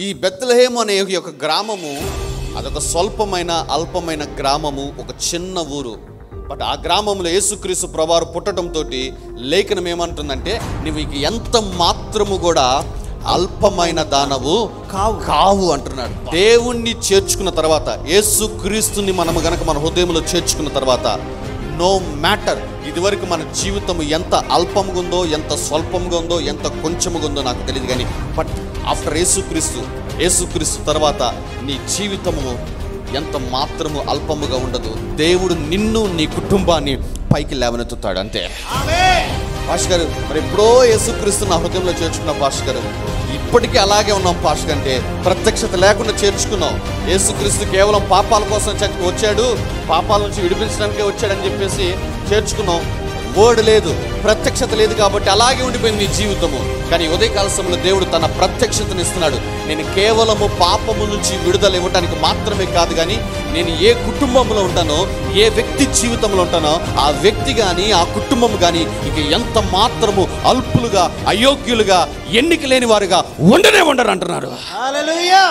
ఈ బెత్లెహేము అనే ఒక గ్రామము, అదొక స్వల్పమైన అల్పమైన గ్రామము, ఒక చిన్న ఊరు. బట్ ఆ గ్రామంలో యేసుక్రీస్తు ప్రభువారు పుట్టడంతో లేఖనం ఏమంటుందంటే, నువ్వు ఎంత మాత్రము కూడా అల్పమైన దానవు కావు అంటున్నాడు. దేవుణ్ణి చేర్చుకున్న తర్వాత, యేసుక్రీస్తుని మనము గనక మన హృదయంలో చేర్చుకున్న తర్వాత, నో మ్యాటర్ ఇదివరకు మన జీవితం ఎంత అల్పంగా ఉందో, ఎంత స్వల్పంగా ఉందో, ఎంత కొంచెముగా ఉందో నాకు తెలియదు, కానీ బట్ ఆఫ్టర్ యేసుక్రీస్తు తర్వాత నీ జీవితము ఎంత మాత్రము అల్పముగా ఉండదు. దేవుడు నిన్ను, నీ కుటుంబాన్ని పైకి లేవనెత్తుతాడు. అంతే. పాస్టర్ గారు, మరి ఎప్పుడో యేసుక్రీస్తు నా హృదయంలో చేర్చుకున్న పాస్టర్ గారు, ఇప్పటికీ అలాగే ఉన్నాం పాస్టర్. అంటే ప్రత్యక్షత లేకుండా చేర్చుకున్నాం. యేసుక్రీస్తు కేవలం పాపాల కోసం వచ్చాడు, పాపాల నుంచి విడిపించడానికే వచ్చాడని చెప్పేసి చేర్చుకున్నాం. వర్డ్ లేదు, ప్రత్యక్షత లేదు, కాబట్టి అలాగే ఉండిపోయింది నీ జీవితము. కానీ ఉదయకాల సమయంలో దేవుడు తన ప్రత్యక్షతను ఇస్తున్నాడు. నేను కేవలము పాపము నుంచి విడుదల ఇవ్వడానికి మాత్రమే కాదు, కానీ నేను ఏ కుటుంబంలో ఉంటానో, ఏ వ్యక్తి జీవితంలో ఉంటానో, ఆ వ్యక్తి కానీ ఆ కుటుంబం కానీ ఇక ఎంత మాత్రము అల్పులుగా, అయోగ్యులుగా, ఎన్నిక లేని వారుగా ఉండరు అంటున్నాడు. హల్లెలూయా.